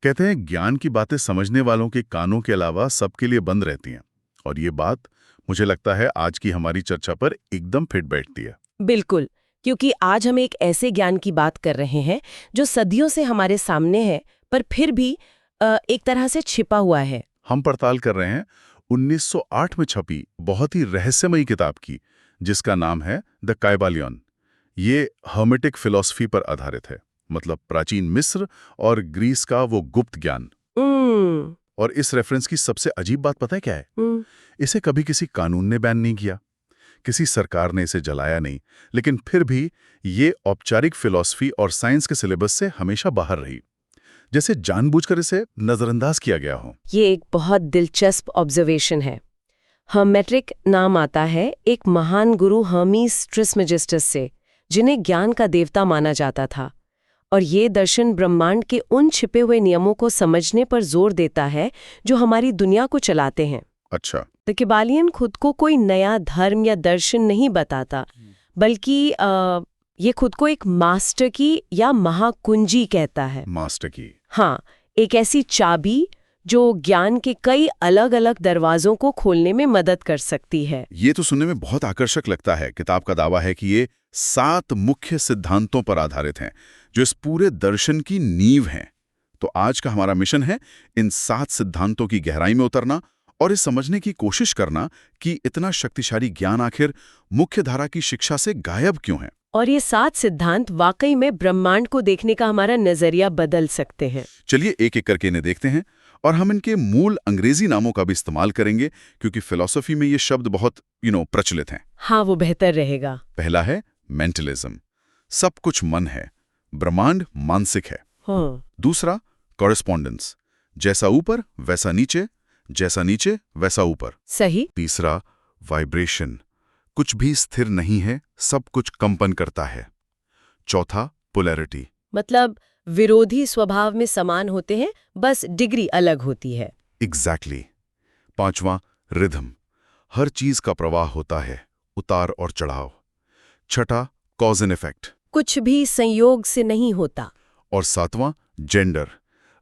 कहते हैं ज्ञान की बातें समझने वालों के कानों के अलावा सबके लिए बंद रहती हैं। और ये बात मुझे लगता है आज की हमारी चर्चा पर एकदम फिट बैठती है। बिल्कुल, क्योंकि आज हम एक ऐसे ज्ञान की बात कर रहे हैं जो सदियों से हमारे सामने है, पर फिर भी एक तरह से छिपा हुआ है। हम पड़ताल कर रहे हैं 1908 में छपी बहुत ही रहस्यमयी किताब की, जिसका नाम है द काइबालियन। ये हर्मेटिक फिलॉसफी पर आधारित है, मतलब प्राचीन मिस्र और ग्रीस का वो गुप्त ज्ञान। हम्म। और इस रेफरेंस की सबसे अजीब बात पता है क्या है? हम्म। इसे कभी किसी कानून ने बैन नहीं किया, किसी सरकार ने इसे जलाया नहीं, लेकिन फिर भी ये औपचारिक फिलॉसफी और साइंस के सिलेबस से हमेशा बाहर रही, जैसे जानबूझकर इसे नजरअंदाज किया गया हो। ये एक बहुत दिलचस्प ऑब्जर्वेशन है। हर्मेट्रिक नाम आता है एक महान गुरु हर्मीस ट्रिस्मेजिस्टस से, जिन्हें ज्ञान का देवता माना जाता था। और ये दर्शन ब्रह्मांड के उन छिपे हुए नियमों को समझने पर जोर देता है जो हमारी दुनिया को चलाते हैं। अच्छा। द काइबालियन खुद को कोई नया धर्म या दर्शन नहीं बताता, बल्कि ये खुद को एक मास्टर की या महाकुंजी कहता है। मास्टर की। हाँ, एक ऐसी चाबी जो ज्ञान के कई अलग अलग दरवाजों को खोलने में मदद कर सकती है। ये तो सुनने में बहुत आकर्षक लगता है। किताब का दावा है कि ये 7 मुख्य सिद्धांतों पर आधारित हैं, जो इस पूरे दर्शन की नींव हैं। तो आज का हमारा मिशन है इन 7 सिद्धांतों की गहराई में उतरना और इस समझने की कोशिश करना कि इतना शक्तिशाली ज्ञान आखिर मुख्य धारा की शिक्षा से गायब क्यों है। और ये 7 सिद्धांत वाकई में ब्रह्मांड को देखने का हमारा नजरिया बदल सकते हैं। चलिए एक एक करके इन्हें देखते हैं, और हम इनके मूल अंग्रेजी नामों का भी इस्तेमाल करेंगे, क्योंकि फिलॉसफी में ये शब्द बहुत प्रचलित हैं। हाँ, वो बेहतर रहेगा। पहला है मेंटलिज्म, सब कुछ मन है, ब्रह्मांड मानसिक है। हाँ। दूसरा कॉरेस्पॉन्डेंस, जैसा ऊपर वैसा नीचे, जैसा नीचे वैसा ऊपर। सही। तीसरा वाइब्रेशन, कुछ भी स्थिर नहीं है, सब कुछ कंपन करता है। चौथा पोलैरिटी, मतलब विरोधी स्वभाव में समान होते हैं, बस डिग्री अलग होती है। एग्जैक्टली। पांचवा रिदम, हर चीज का प्रवाह होता है, उतार और चढ़ाव। छठा कॉज एंड इफेक्ट, कुछ भी संयोग से नहीं होता। और सातवां जेंडर,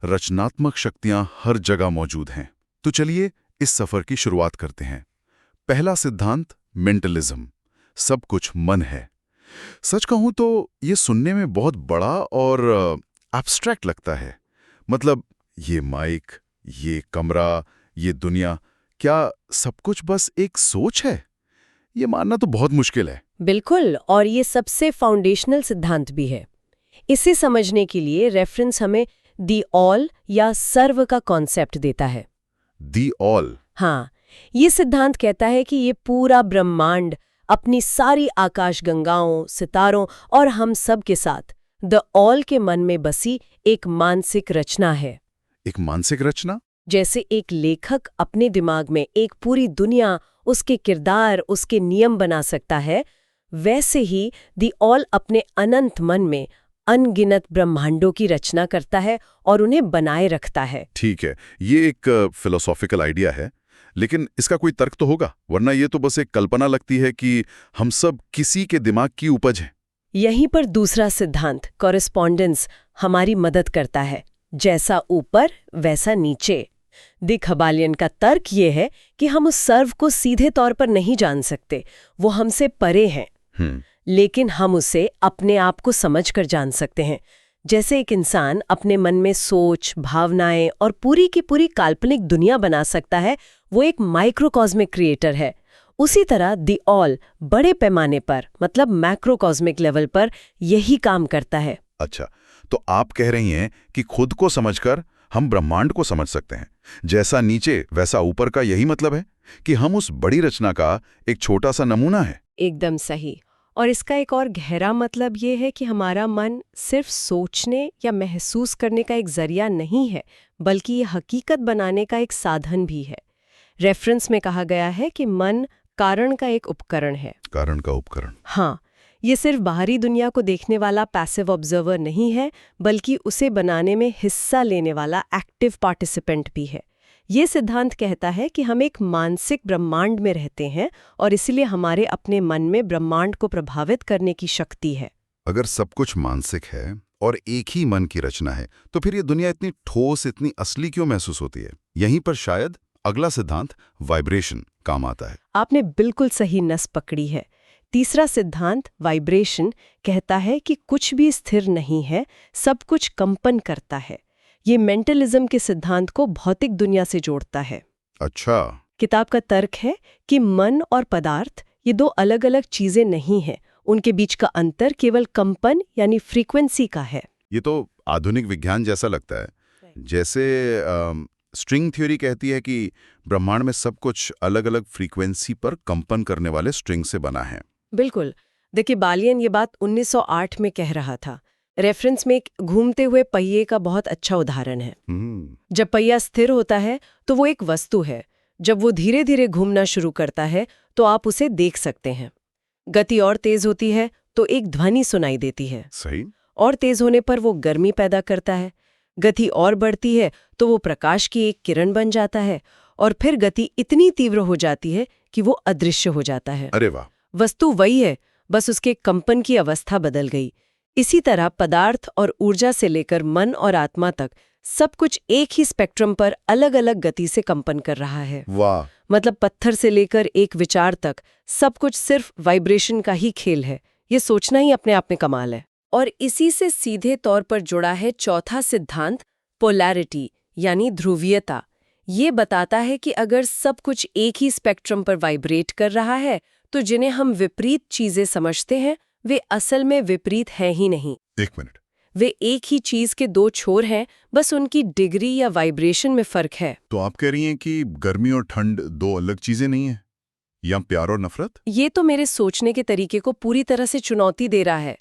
रचनात्मक शक्तियां हर जगह मौजूद हैं। तो चलिए इस सफर की शुरुआत करते हैं। पहला सिद्धांत मेंटलिज्म, सब कुछ मन है। सच कहूं तो ये सुनने में बहुत बड़ा और एब्स्ट्रैक्ट लगता है। मतलब ये माइक, ये कमरा, ये दुनिया, क्या सब कुछ बस एक सोच है? ये मानना तो बहुत मुश्किल है। बिल्कुल, और ये सबसे फाउंडेशनल सिद्धांत भी है। इसे समझने के लिए रेफरेंस हमें दी ऑल या सर्व का कॉन्सेप्ट देता है। The all? हाँ, ये सिद्धांत कहता है कि ये पूरा ब्रह्मांड अपनी सारी आकाशगंगाओं, सितारों और हम सब के साथ द ऑल के मन में बसी एक मानसिक रचना है। एक मानसिक रचना? जैसे एक लेखक अपने दिमाग में एक पूरी दुनिया, उसके किरदार, उसके नियम बना सकता है, वैसे ही द ऑल अपने अनंत मन में अनगिनत ब्रह्मांडों की रचना करता है और उन्हें बनाए रखता है। ठीक है, ये एक फिलोसॉफिकल आइडिया है, लेकिन इसका कोई तर्क तो होगा, वरना ये तो बस एक कल्पना लगती है कि हम सब किसी के दिमाग की उपज हैं। यहीं पर दूसरा सिद्धांत कॉरेस्पॉन्डेंस हमारी मदद करता है। जैसा ऊपर वैसा नीचे। द काइबालियन का तर्क ये है कि हम उस सर्व को सीधे तौर पर नहीं जान सकते, वो हमसे परे हैं, लेकिन हम उसे अपने आप को समझकर जान सकते हैं। जैसे एक इंसान अपने मन में सोच, भावनाएं और पूरी की पूरी काल्पनिक दुनिया बना सकता है, वो एक माइक्रोकॉस्मिक क्रिएटर है। उसी तरह द ऑल बड़े पैमाने पर, मतलब मैक्रोकॉस्मिक लेवल पर यही काम करता है। अच्छा, तो आप कह रही हैं कि खुद को समझकर हम ब्रह्मांड को समझ सकते हैं। जैसा नीचे वैसा ऊपर का यही मतलब है कि हम उस बड़ी रचना का एक छोटा सा नमूना है। एकदम सही। और इसका एक और गहरा मतलब ये है कि हमारा मन सिर्फ सोचने या महसूस करने का एक जरिया नहीं है, बल्कि ये हकीकत बनाने का एक साधन भी है। रेफरेंस में कहा गया है कि मन कारण का एक उपकरण है। कारण का उपकरण? हाँ, ये सिर्फ बाहरी दुनिया को देखने वाला पैसिव ऑब्जर्वर नहीं है, बल्कि उसे बनाने में हिस्सा लेने वाला एक्टिव पार्टिसिपेंट भी है। ये सिद्धांत कहता है कि हम एक मानसिक ब्रह्मांड में रहते हैं और इसलिए हमारे अपने मन में ब्रह्मांड को प्रभावित करने की शक्ति है। अगर सब कुछ मानसिक है, और एक ही मन की रचना है, तो फिर ये दुनिया इतनी ठोस, इतनी असली क्यों महसूस होती है? यहीं पर शायद अगला सिद्धांत वाइब्रेशन काम आता है। आपने बिल्कुल सही नस पकड़ी है। तीसरा सिद्धांत वाइब्रेशन कहता है कि कुछ भी स्थिर नहीं है, सब कुछ कंपन करता है। ये मेंटलिज्म के सिद्धांत को भौतिक दुनिया से जोड़ता है। अच्छा। किताब का तर्क है कि मन और पदार्थ ये दो अलग अलग चीजें नहीं हैं, उनके बीच का अंतर केवल कंपन यानी फ्रीक्वेंसी का है। ये तो आधुनिक विज्ञान जैसा लगता है। जैसे स्ट्रिंग थ्योरी कहती है कि ब्रह्मांड में सब कुछ अलग अलग फ्रीक्वेंसी पर कंपन करने वाले स्ट्रिंग से बना है। बिल्कुल। देखिए, बालियन ये बात 1908 में कह रहा था। रेफरेंस में एक घूमते हुए पहिए का बहुत अच्छा उदाहरण है। जब पहिया स्थिर होता है तो वो एक वस्तु है। जब वो धीरे धीरे घूमना शुरू करता है तो आप उसे देख सकते हैं। गति और तेज होती है तो एक ध्वनि सुनाई देती है। सही। और तेज होने पर वो गर्मी पैदा करता है। गति और बढ़ती है तो वो प्रकाश की एक किरण बन जाता है, और फिर गति इतनी तीव्र हो जाती है कि वो अदृश्य हो जाता है। अरे वाह। वस्तु वही है, बस उसके कंपन की अवस्था बदल गई। इसी तरह पदार्थ और ऊर्जा से लेकर मन और आत्मा तक सब कुछ एक ही स्पेक्ट्रम पर अलग अलग गति से कंपन कर रहा है। वाह। मतलब पत्थर से लेकर एक विचार तक सब कुछ सिर्फ वाइब्रेशन का ही खेल है। ये सोचना ही अपने आप में कमाल है। और इसी से सीधे तौर पर जुड़ा है चौथा सिद्धांत, पोलैरिटी यानी ध्रुवीयता। ये बताता है कि अगर सब कुछ एक ही स्पेक्ट्रम पर वाइब्रेट कर रहा है तो जिन्हें हम विपरीत चीजें समझते हैं वे असल में विपरीत हैं ही नहीं। एक मिनट। वे एक ही चीज के दो छोर हैं, बस उनकी डिग्री या वाइब्रेशन में फर्क है। तो आप कह रही हैं कि गर्मी और ठंड दो अलग चीजें नहीं हैं, या प्यार और नफरत? ये तो मेरे सोचने के तरीके को पूरी तरह से चुनौती दे रहा है।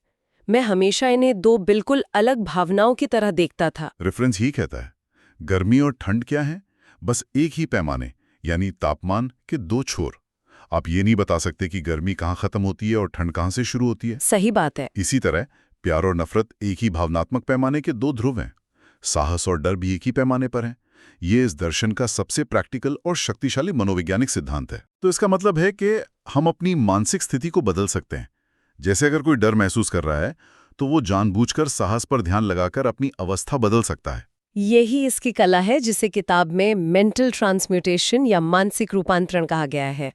मैं हमेशा इन्हें दो बिल्कुल अलग भावनाओं की तरह देखता था। रेफरेंस ही कहता है गर्मी और ठंड क्या है? बस एक ही पैमाने यानी तापमान के दो छोर। आप ये नहीं बता सकते कि गर्मी कहाँ खत्म होती है और ठंड कहाँ से शुरू होती है। सही बात है। इसी तरह प्यार और नफरत एक ही भावनात्मक पैमाने के दो ध्रुव हैं। साहस और डर भी एक ही पैमाने पर हैं। ये इस दर्शन का सबसे प्रैक्टिकल और शक्तिशाली मनोवैज्ञानिक सिद्धांत है। तो इसका मतलब है कि हम अपनी मानसिक स्थिति को बदल सकते हैं। जैसे अगर कोई डर महसूस कर रहा है तो वो जानबूझकर साहस पर ध्यान लगाकर अपनी अवस्था बदल सकता है। यही इसकी कला है जिसे किताब में मेंटल ट्रांसम्यूटेशन या मानसिक रूपांतरण कहा गया है।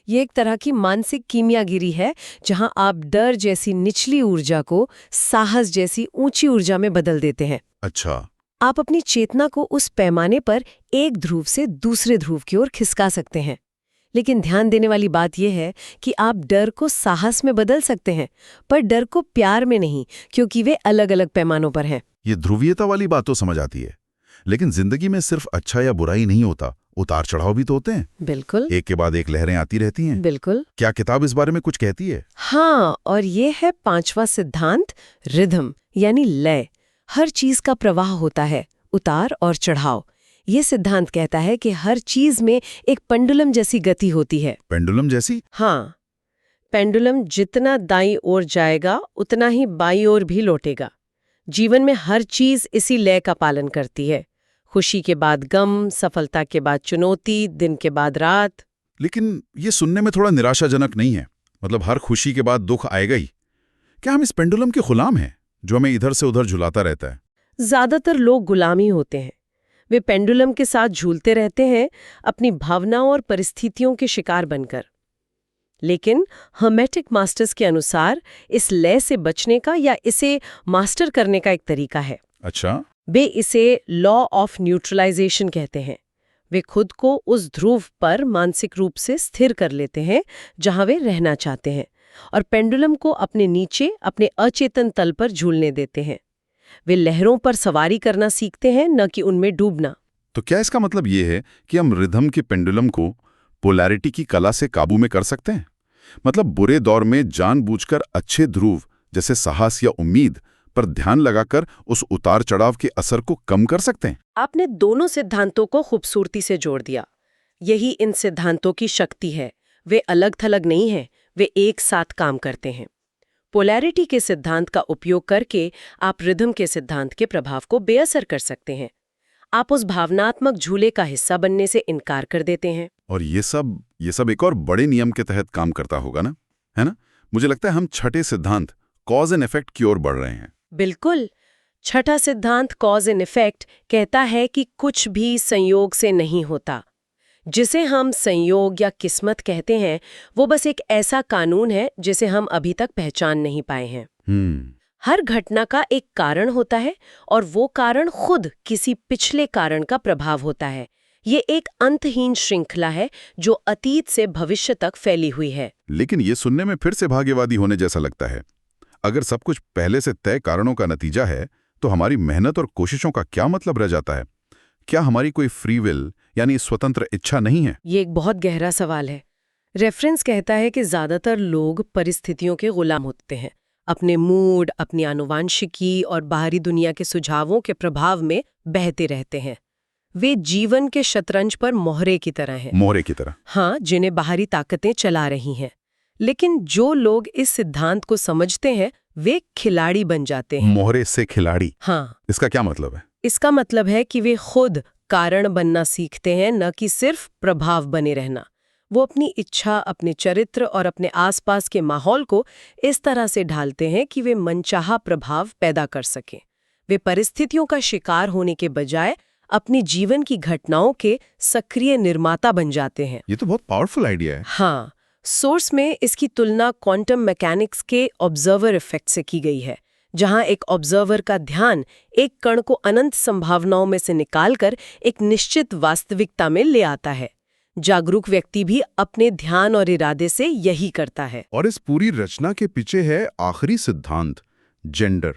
ये एक तरह की मानसिक कीमियागिरी है जहां आप डर जैसी निचली ऊर्जा को साहस जैसी ऊंची ऊर्जा में बदल देते हैं। अच्छा। आप अपनी चेतना को उस पैमाने पर एक ध्रुव से दूसरे ध्रुव की ओर खिसका सकते हैं। लेकिन ध्यान देने वाली बात यह है कि आप डर को साहस में बदल सकते हैं, पर डर को प्यार में नहीं, क्योंकि वे अलग अलग पैमानों पर हैं। ये ध्रुवीयता वाली बात तो समझ आती है, लेकिन जिंदगी में सिर्फ अच्छा या बुरा ही नहीं होता, उतार चढ़ाव भी तो होते हैं। बिल्कुल। एक के बाद एक लहरें आती रहती हैं। बिल्कुल। क्या किताब इस बारे में कुछ कहती है? हाँ, और ये है पांचवा सिद्धांत, रिदम यानी लय। हर चीज का प्रवाह होता है, उतार और चढ़ाव। ये सिद्धांत कहता है कि हर चीज में एक पेंडुलम जैसी गति होती है। पेंडुलम जैसी? हाँ, पेंडुलम जितना दाईं ओर जाएगा उतना ही बाईं ओर भी लौटेगा। जीवन में हर चीज इसी लय का पालन करती है। खुशी के बाद गम, सफलता के बाद चुनौती, दिन के बाद रात। लेकिन ये सुनने में थोड़ा निराशाजनक नहीं है? मतलब हर खुशी के बाद दुख आएगा ही। क्या हम इस पेंडुलम के गुलाम हैं जो हमें इधर से उधर झुलाता रहता है? ज्यादातर लोग गुलाम ही होते हैं। वे पेंडुलम के साथ झूलते रहते हैं, अपनी भावनाओं और परिस्थितियों के शिकार बनकर। लेकिन हर्मेटिक मास्टर्स के अनुसार इस लय से बचने का या इसे मास्टर करने का एक तरीका है। अच्छा। वे इसे लॉ ऑफ न्यूट्रलाइजेशन कहते हैं। वे खुद को उस ध्रुव पर मानसिक रूप से स्थिर कर लेते हैं जहां वे रहना चाहते हैं, और पेंडुलम को अपने नीचे, अपने अचेतन तल पर झूलने देते हैं। वे लहरों पर सवारी करना सीखते हैं, न कि उनमें डूबना। तो क्या इसका मतलब ये है कि हम रिदम के पेंडुलम को पोलैरिटी की कला से काबू में कर सकते हैं? मतलब बुरे दौर में जानबूझकर अच्छे ध्रुव जैसे साहस या उम्मीद पर ध्यान लगाकर उस उतार चढ़ाव के असर को कम कर सकते हैं? आपने दोनों सिद्धांतों को खूबसूरती से जोड़ दिया। यही इन सिद्धांतों की शक्ति है। वे अलग थलग नहीं हैं, वे एक साथ काम करते हैं। पोलैरिटी के सिद्धांत का उपयोग करके आप रिदम के सिद्धांत के प्रभाव को बेअसर कर सकते हैं। आप उस भावनात्मक झूले का हिस्सा बनने से इनकार कर देते हैं। और ये सब एक और बड़े नियम के तहत काम करता होगा ना, है ना? मुझे लगता है हम छठे सिद्धांत कॉज एंड इफेक्ट की ओर बढ़ रहे हैं। बिल्कुल। छठा सिद्धांत कॉज एंड इफेक्ट कहता है कि कुछ भी संयोग से नहीं होता। जिसे हम संयोग या किस्मत कहते हैं वो बस एक ऐसा कानून है जिसे हम अभी तक पहचान नहीं पाए हैं। हर घटना का एक कारण होता है और वो कारण खुद किसी पिछले कारण का प्रभाव होता है। ये एक अंतहीन श्रृंखला है जो अतीत से भविष्य तक फैली हुई है। लेकिन ये सुनने में फिर से भाग्यवादी होने जैसा लगता है। अगर सब कुछ पहले से तय कारणों का नतीजा है तो हमारी मेहनत और कोशिशों का क्या मतलब रह जाता है? क्या हमारी कोई फ्री विल यानी स्वतंत्र इच्छा नहीं है? ये एक बहुत गहरा सवाल है। रेफरेंस कहता है कि ज्यादातर लोग परिस्थितियों के गुलाम होते हैं, अपने मूड, अपनी आनुवांशिकी और बाहरी दुनिया के सुझावों के प्रभाव में बहते रहते हैं। वे जीवन के शतरंज पर मोहरे की तरह हैं। मोहरे की तरह? हाँ, जिन्हें बाहरी ताकतें चला रही हैं। लेकिन जो लोग इस सिद्धांत को समझते हैं वे खिलाड़ी बन जाते हैं। मोहरे से खिलाड़ी? हाँ। इसका क्या मतलब है? इसका मतलब है कि वे खुद कारण बनना सीखते हैं, न कि सिर्फ प्रभाव बने रहना। वो अपनी इच्छा, अपने चरित्र और अपने आसपास के माहौल को इस तरह से ढालते हैं कि वे मनचाहा प्रभाव पैदा कर सकें। वे परिस्थितियों का शिकार होने के बजाय अपनी जीवन की घटनाओं के सक्रिय निर्माता बन जाते हैं। ये तो बहुत पावरफुल आइडिया है। हाँ, सोर्स में इसकी तुलना क्वांटम मैकेनिक्स के ऑब्जर्वर इफेक्ट से की गई है, जहां एक ऑब्जर्वर का ध्यान एक कण को अनंत संभावनाओं में से निकालकर एक निश्चित वास्तविकता में ले आता है। जागरूक व्यक्ति भी अपने ध्यान और इरादे से यही करता है। और इस पूरी रचना के पीछे है आखिरी सिद्धांत, जेंडर।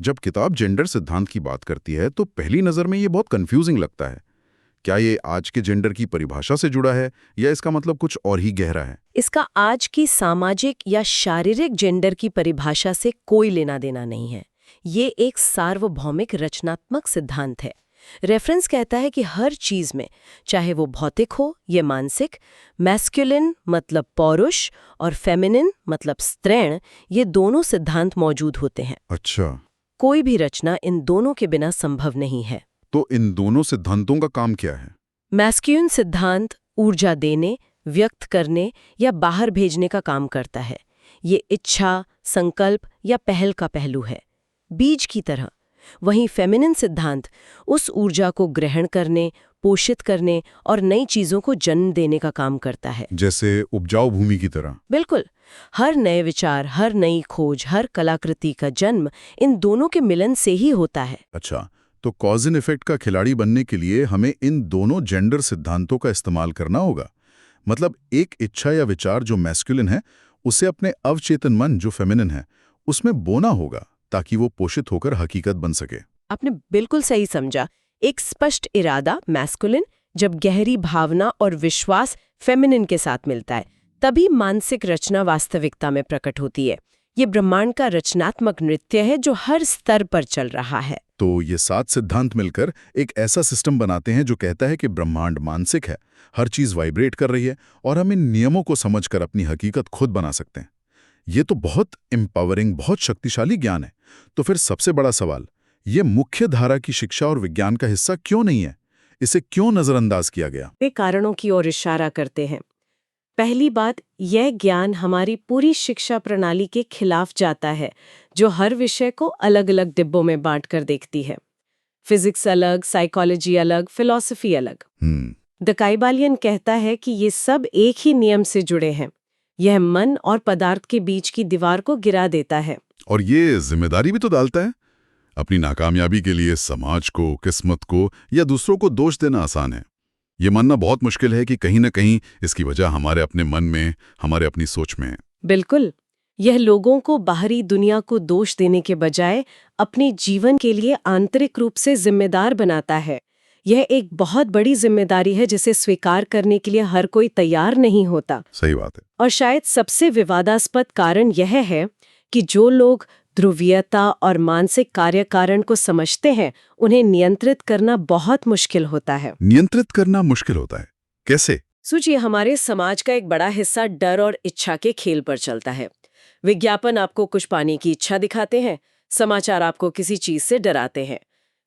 जब किताब जेंडर सिद्धांत की बात करती है तो पहली नजर में ये बहुत कंफ्यूजिंग लगता है। क्या ये आज के जेंडर की परिभाषा से जुड़ा है या इसका मतलब कुछ और ही गहरा है? इसका आज की सामाजिक या शारीरिक जेंडर की परिभाषा से कोई लेना देना नहीं है। ये एक सार्वभौमिक रचनात्मक सिद्धांत है। रेफरेंस कहता है कि हर चीज में, चाहे वो भौतिक हो या मानसिक, मैस्कुलिन मतलब पौरुष और फेमिनिन मतलब स्त्रैण, ये दोनों सिद्धांत मौजूद होते हैं। अच्छा। कोई भी रचना इन दोनों के बिना संभव नहीं है। तो इन दोनों सिद्धांतों का काम क्या है? मैस्कुलिन सिद्धांत ऊर्जा देने, व्यक्त करने या बाहर भेजने का काम करता है। ये इच्छा, संकल्प या पहल का पहलू है, बीज की तरह। वहीं फेमिनिन सिद्धांत उस ऊर्जा को ग्रहण करने, पोषित करने और नई चीजों को जन्म देने का काम करता है। जैसे उपजाऊ भूमि की तरह? बिल्कुल। हर नए विचार, हर नई खोज, हर कलाकृति का जन्म इन दोनों के मिलन से ही होता है। अच्छा, तो कॉज एंड इफेक्ट का खिलाड़ी बनने के लिए हमें इन दोनों जेंडर सिद्धांतों का इस्तेमाल करना होगा। मतलब एक इच्छा या विचार जो मैस्कुलिन है उसे अपने अवचेतन मन जो फेमिनिन है उसमें बोना होगा ताकि वो पोषित होकर हकीकत बन सके। आपने बिल्कुल सही समझा। एक स्पष्ट इरादा मैस्कुलिन, जब गहरी भावना और विश्वास फेमिनिन के साथ मिलता है, तभी मानसिक रचना वास्तविकता में प्रकट होती है। ये ब्रह्मांड का रचनात्मक नृत्य है जो हर स्तर पर चल रहा है। तो ये 7 सिद्धांत मिलकर एक ऐसा सिस्टम बनाते हैं जो कहता है कि ब्रह्मांड मानसिक है, हर चीज वाइब्रेट कर रही है और हम इन नियमों को समझकर अपनी हकीकत खुद बना सकते हैं। ये तो बहुत एम्पावरिंग, बहुत शक्तिशाली ज्ञान है। तो फिर सबसे बड़ा सवाल, ये मुख्य धारा की शिक्षा और विज्ञान का हिस्सा क्यों नहीं है? इसे क्यों नजरअंदाज किया गया? वे कारणों की ओर इशारा करते हैं। पहली बात, यह ज्ञान हमारी पूरी शिक्षा प्रणाली के खिलाफ जाता है, जो हर विषय को अलग अलग डिब्बों में बांटकर देखती है। फिजिक्स अलग, साइकोलॉजी अलग, फिलॉसफी अलग। द काइबालियन कहता है कि ये सब एक ही नियम से जुड़े हैं। यह मन और पदार्थ के बीच की दीवार को गिरा देता है। और ये जिम्मेदारी भी तो डालता है। अपनी नाकामयाबी के लिए समाज को, किस्मत को या दूसरों को दोष देना आसान है। ये मानना बहुत मुश्किल है कि कहीं न कहीं इसकी वजह हमारे अपने मन में, हमारे अपनी सोच में है। बिल्कुल। यह लोगों को बाहरी दुनिया को दोष देने के बजाय अपने जीवन के लिए आंतरिक रूप से जिम्मेदार बनाता है। यह एक बहुत बड़ी जिम्मेदारी है जिसे स्वीकार करने के लिए हर कोई तैयार नहीं होता। सही बात है। और शायद सबसे विवादास्पद कारण यह है कि जो लोग ध्रुवीयता और मानसिक कार्य कारण को समझते हैं, उन्हें नियंत्रित करना बहुत मुश्किल होता है। नियंत्रित करना मुश्किल होता है? कैसे? सोचिए, हमारे समाज का एक बड़ा हिस्सा डर और इच्छा के खेल पर चलता है। विज्ञापन आपको कुछ पाने की इच्छा दिखाते हैं, समाचार आपको किसी चीज से डराते हैं।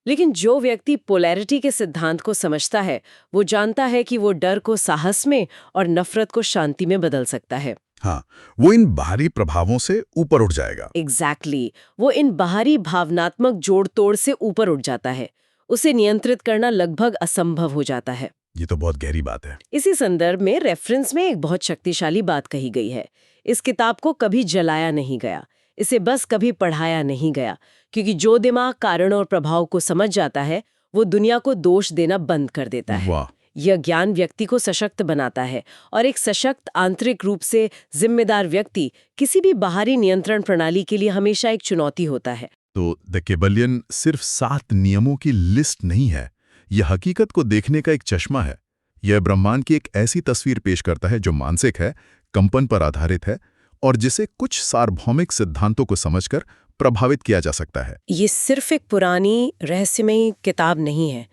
लेकिन जो व्यक्ति पोलैरिटी के सिद्धांत को समझता है, वो जानता है कि वो डर को साहस में और नफरत को शांति में बदल सकता है। हाँ, वो इन बाहरी प्रभावों से ऊपर उठ जाएगा। एग्जैक्टली वो इन बाहरी भावनात्मक जोड़ तोड़ से ऊपर उठ जाता है। उसे नियंत्रित करना लगभग असंभव हो जाता है। ये तो बहुत गहरी बात है। इसी संदर्भ में रेफरेंस में एक बहुत शक्तिशाली बात कही गई है। इस किताब को कभी जलाया नहीं गया, इसे बस कभी पढ़ाया नहीं गया, क्योंकि जो दिमाग कारण और प्रभाव को समझ जाता है वो दुनिया को दोष देना बंद कर देता है। वाह, यह ज्ञान व्यक्ति को सशक्त बनाता है, और एक सशक्त आंतरिक रूप से जिम्मेदार व्यक्ति किसी भी बाहरी नियंत्रण प्रणाली के लिए हमेशा एक चुनौती होता है। तो द केबलियन सिर्फ 7 नियमों की लिस्ट नहीं है, यह हकीकत को देखने का एक चश्मा है। यह ब्रह्मांड की एक ऐसी तस्वीर पेश करता है जो मानसिक है, कंपन पर आधारित है और जिसे कुछ सार्वभौमिक सिद्धांतों को समझकर प्रभावित किया जा सकता है। ये सिर्फ एक पुरानी रहस्यमयी किताब नहीं है,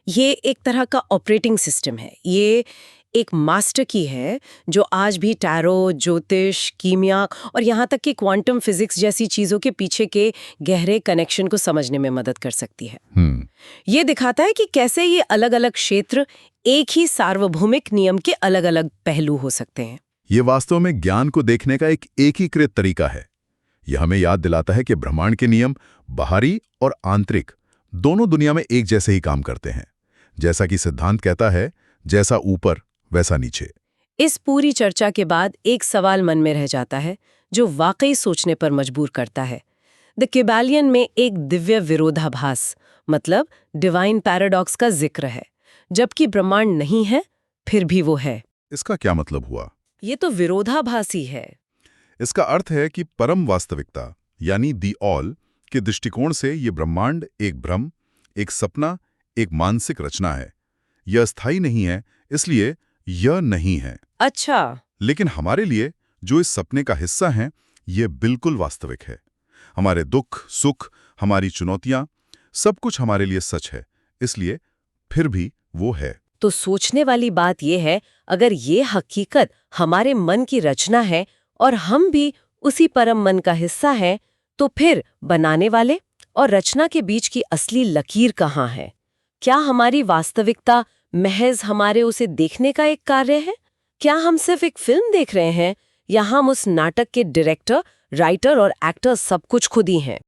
ये एक तरह का ऑपरेटिंग सिस्टम है। ये एक मास्टर की है जो आज भी टैरो, ज्योतिष, कीमिया और यहाँ तक कि क्वांटम फिजिक्स जैसी चीज़ों के पीछे के गहरे कनेक्शन को समझने में मदद कर सकती है। ये दिखाता है कि कैसे ये अलग अलग क्षेत्र एक ही सार्वभौमिक नियम के अलग अलग पहलू हो सकते हैं। ये वास्तव में ज्ञान को देखने का एक एकीकृत तरीका है। यह हमें याद दिलाता है कि ब्रह्मांड के नियम बाहरी और आंतरिक दोनों दुनिया में एक जैसे ही काम करते हैं। जैसा कि सिद्धांत कहता है, जैसा ऊपर वैसा नीचे। इस पूरी चर्चा के बाद एक सवाल मन में रह जाता है जो वाकई सोचने पर मजबूर करता है। द केबलियन में एक दिव्य विरोधाभास, मतलब डिवाइन पैराडॉक्स का जिक्र है। जबकि ब्रह्मांड नहीं है, फिर भी वो है। इसका क्या मतलब हुआ? ये तो विरोधाभास ही है। इसका अर्थ है कि परम वास्तविकता यानी दी ऑल के दृष्टिकोण से ये ब्रह्मांड एक भ्रम, एक सपना, एक मानसिक रचना है। यह स्थायी नहीं है, इसलिए यह नहीं है। अच्छा। लेकिन हमारे लिए जो इस सपने का हिस्सा हैं, ये बिल्कुल वास्तविक है। हमारे दुख, सुख, हमारी चुनौतियां, सब कुछ हमारे लिए सच है, इसलिए फिर भी वो है। तो सोचने वाली बात यह है, अगर ये हकीकत हमारे मन की रचना है और हम भी उसी परम मन का हिस्सा हैं, तो फिर बनाने वाले और रचना के बीच की असली लकीर कहाँ है? क्या हमारी वास्तविकता महज हमारे उसे देखने का एक कार्य है? क्या हम सिर्फ एक फिल्म देख रहे हैं, या हम उस नाटक के डायरेक्टर, राइटर और एक्टर सब कुछ खुद ही हैं?